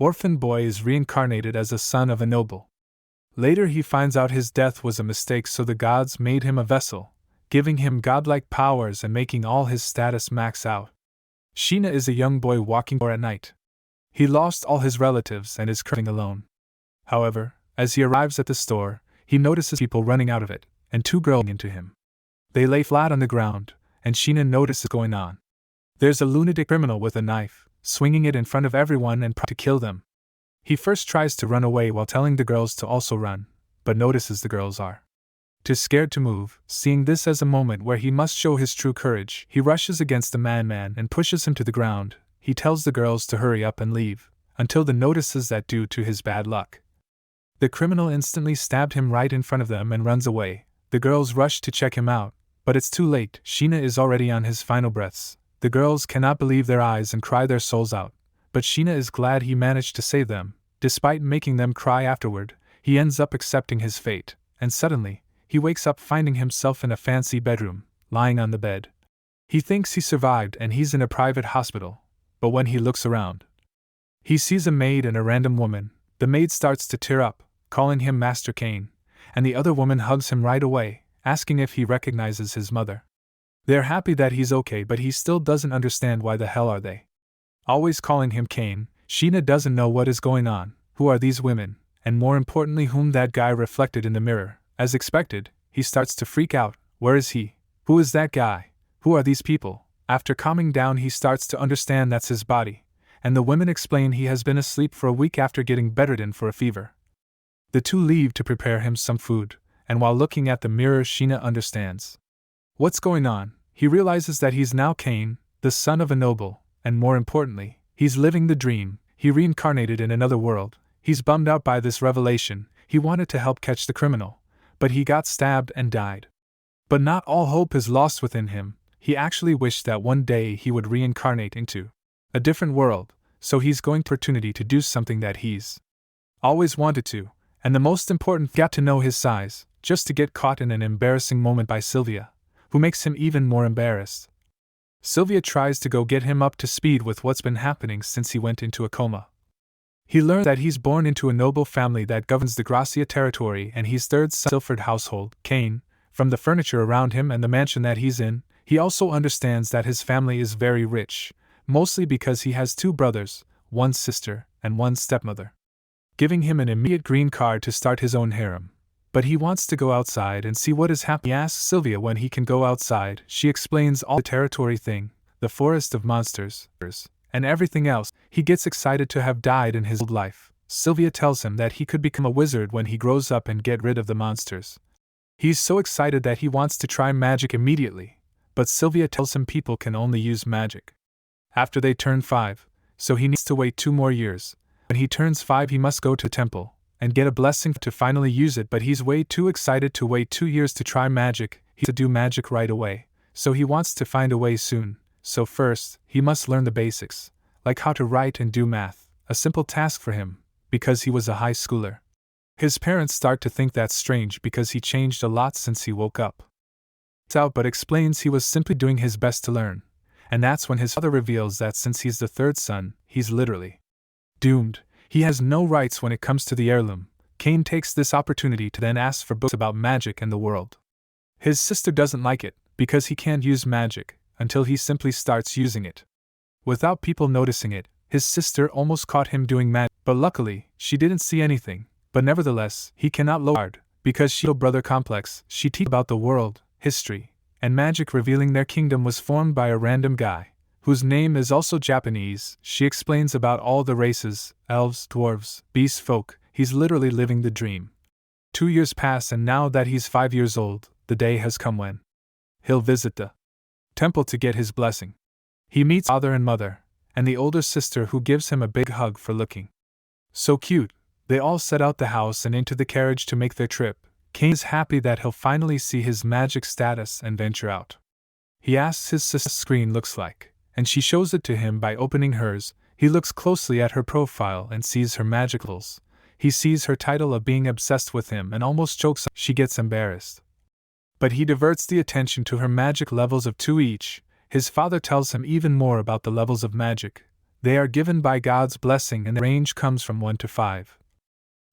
Orphan boy is reincarnated as a son of a noble. Later he finds out his death was a mistake, so the gods made him a vessel, giving him godlike powers and making all his status max out. Sheena is a young boy walking at night. He lost all his relatives and is currently alone. However, as he arrives at the store, he notices people running out of it, and two girls into him. They lay flat on the ground, and Sheena notices going on. There's a lunatic criminal with a knife, swinging it in front of everyone and to kill them. He first tries to run away while telling the girls to also run, but notices the girls are too scared to move. Seeing this as a moment where he must show his true courage, he rushes against the madman and pushes him to the ground. He tells the girls to hurry up and leave, until the notices that due to his bad luck, the criminal instantly stabbed him right in front of them and runs away. The girls rush to check him out, but it's too late. Sheena is already on his final breaths. The girls cannot believe their eyes and cry their souls out, but Sheena is glad he managed to save them. Despite making them cry afterward, he ends up accepting his fate, and suddenly, he wakes up finding himself in a fancy bedroom, lying on the bed. He thinks he survived and he's in a private hospital, but when he looks around, he sees a maid and a random woman. The maid starts to tear up, calling him Master Kane, and the other woman hugs him right away, asking if he recognizes his mother. They're happy that he's okay, but he still doesn't understand why the hell are they always calling him Kane. Sheena doesn't know what is going on, who are these women, and more importantly whom that guy reflected in the mirror. As expected, he starts to freak out. Where is he? Who is that guy? Who are these people? After calming down, he starts to understand that's his body, and the women explain he has been asleep for a week after getting bedridden for a fever. The two leave to prepare him some food, and while looking at the mirror, Sheena understands what's going on. He realizes that he's now Kane, the son of a noble, and more importantly, he's living the dream. He reincarnated in another world. He's bummed out by this revelation. He wanted to help catch the criminal, but he got stabbed and died. But not all hope is lost within him. He actually wished that one day he would reincarnate into a different world, so he's going to opportunity to do something that he's always wanted to, and the most important, got to know his size, just to get caught in an embarrassing moment by Sylvia, who makes him even more embarrassed. Sylvia tries to go get him up to speed with what's been happening since he went into a coma. He learns that he's born into a noble family that governs the Gracia territory, and he's third son of Silford household. Kane, from the furniture around him and the mansion that he's in, he also understands that his family is very rich, mostly because he has two brothers, one sister, and one stepmother, giving him an immediate green card to start his own harem. But he wants to go outside and see what is happening. He asks Sylvia when he can go outside. She explains all the territory thing, the forest of monsters, and everything else. He gets excited to have died in his old life. Sylvia tells him that he could become a wizard when he grows up and get rid of the monsters. He's so excited that he wants to try magic immediately, but Sylvia tells him people can only use magic after they turn 5, so he needs to wait 2 more years. When he turns 5, he must go to the temple and get a blessing to finally use it, but he's way too excited to wait 2 years to try magic. He to do magic right away, so he wants to find a way soon. So first, he must learn the basics, like how to write and do math, a simple task for him, because he was a high schooler. His parents start to think that's strange because he changed a lot since he woke up. But explains he was simply doing his best to learn, and that's when his father reveals that since he's the third son, he's literally doomed. He has no rights when it comes to the heirloom. Kane takes this opportunity to then ask for books about magic and the world. His sister doesn't like it, because he can't use magic, until he simply starts using it without people noticing it. His sister almost caught him doing magic, but luckily, she didn't see anything. But nevertheless, he cannot lower because she brother complex. She teaches about the world, history, and magic, revealing their kingdom was formed by a random guy, whose name is also Japanese. She explains about all the races, elves, dwarves, beast folk. He's literally living the dream. 2 years pass, and now that he's 5 years old, the day has come when he'll visit the temple to get his blessing. He meets father and mother, and the older sister, who gives him a big hug for looking so cute. They all set out the house and into the carriage to make their trip. Kane is happy that he'll finally see his magic status and venture out. He asks his sister's screen looks like, and she shows it to him by opening hers. He looks closely at her profile and sees her magicals. He sees her title of being obsessed with him and almost chokes. She gets embarrassed, but he diverts the attention to her magic levels of 2 each. His father tells him even more about the levels of magic. They are given by God's blessing and the range comes from 1 to 5.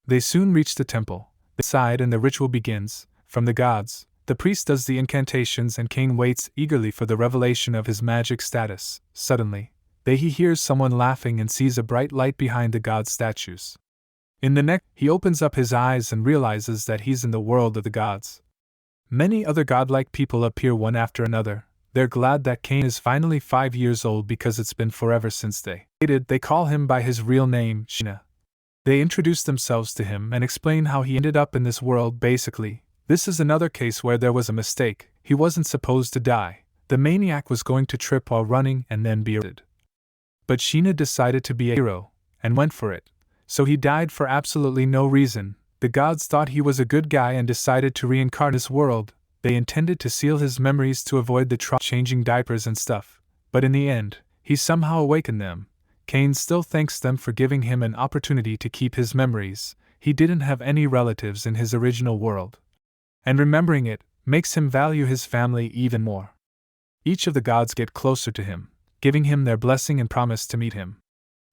They soon reach the temple. They decide and the ritual begins. From the gods, the priest does the incantations and Cain waits eagerly for the revelation of his magic status. Suddenly, he hears someone laughing and sees a bright light behind the god statues. In the next, he opens up his eyes and realizes that he's in the world of the gods. Many other godlike people appear one after another. They're glad that Cain is finally 5 years old because it's been forever since they call him by his real name, Sheena. They introduce themselves to him and explain how he ended up in this world. Basically, this is another case where there was a mistake. He wasn't supposed to die. The maniac was going to trip while running and then be arrested. But Sheena decided to be a hero and went for it. So he died for absolutely no reason. The gods thought he was a good guy and decided to reincarnate this world. They intended to seal his memories to avoid the changing diapers and stuff. But in the end, he somehow awakened them. Cain still thanks them for giving him an opportunity to keep his memories. He didn't have any relatives in his original world. And remembering it makes him value his family even more. Each of the gods get closer to him, giving him their blessing and promise to meet him.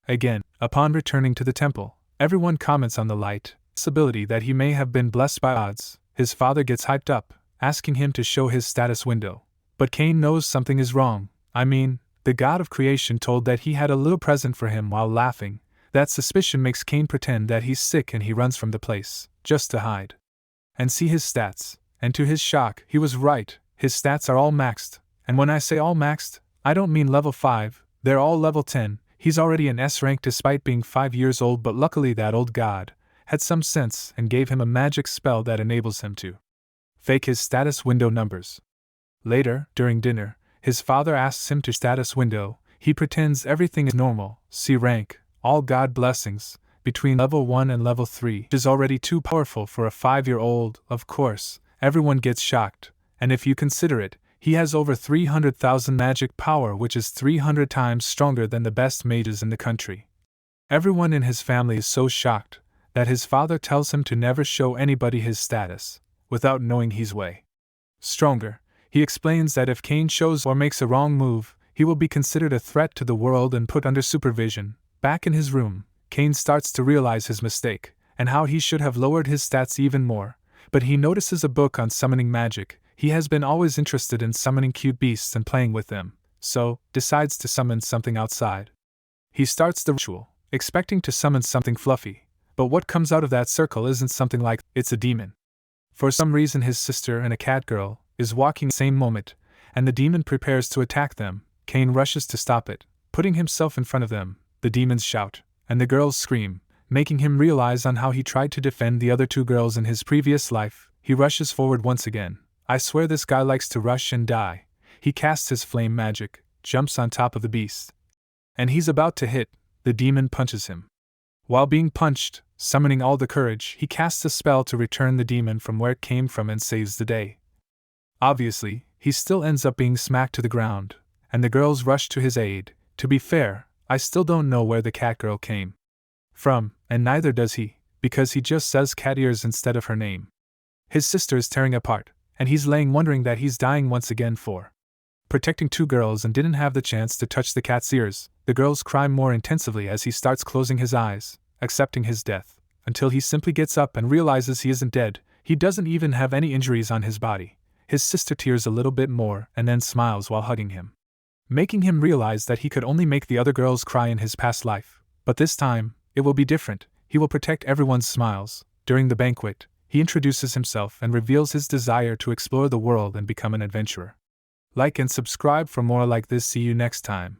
Again, upon returning to the temple, everyone comments on the light, possibility that he may have been blessed by gods. His father gets hyped up, asking him to show his status window. But Cain knows something is wrong. The god of creation told that he had a little present for him while laughing. That suspicion makes Cain pretend that he's sick and he runs from the place, just to hide. And see his stats. And to his shock, he was right, his stats are all maxed. And when I say all maxed, I don't mean level 5, they're all level 10. He's already an S rank despite being 5 years old, but luckily that old god had some sense and gave him a magic spell that enables him to fake his status window numbers. Later, during dinner, his father asks him to status window. He pretends everything is normal. C rank, all god blessings, between level 1 and level 3, which is already too powerful for a 5-year-old. Of course, everyone gets shocked, and if you consider it, he has over 300,000 magic power, which is 300 times stronger than the best mages in the country. Everyone in his family is so shocked that his father tells him to never show anybody his status without knowing he's way stronger. He explains that if Cain shows or makes a wrong move, he will be considered a threat to the world and put under supervision. Back in his room, Cain starts to realize his mistake and how he should have lowered his stats even more. But he notices a book on summoning magic. He has been always interested in summoning cute beasts and playing with them, so decides to summon something outside. He starts the ritual, expecting to summon something fluffy, but what comes out of that circle isn't something like it's a demon. For some reason his sister and a cat girl is walking the same moment, and the demon prepares to attack them. Cain rushes to stop it, putting himself in front of them. The demons shout, and the girls scream, making him realize on how he tried to defend the other 2 girls in his previous life. He rushes forward once again. I swear this guy likes to rush and die. He casts his flame magic, jumps on top of the beast, and he's about to hit. The demon punches him. While being punched, summoning all the courage, he casts a spell to return the demon from where it came from and saves the day. Obviously, he still ends up being smacked to the ground, and the girls rush to his aid. To be fair, I still don't know where the cat girl came from, and neither does he, because he just says cat ears instead of her name. His sister is tearing apart, and he's laying wondering that he's dying once again for protecting 2 girls and didn't have the chance to touch the cat's ears. The girls cry more intensively as he starts closing his eyes, accepting his death, until he simply gets up and realizes he isn't dead. He doesn't even have any injuries on his body. His sister tears a little bit more and then smiles while hugging him, making him realize that he could only make the other girls cry in his past life. But this time, it will be different. He will protect everyone's smiles. During the banquet, he introduces himself and reveals his desire to explore the world and become an adventurer. Like and subscribe for more like this. See you next time.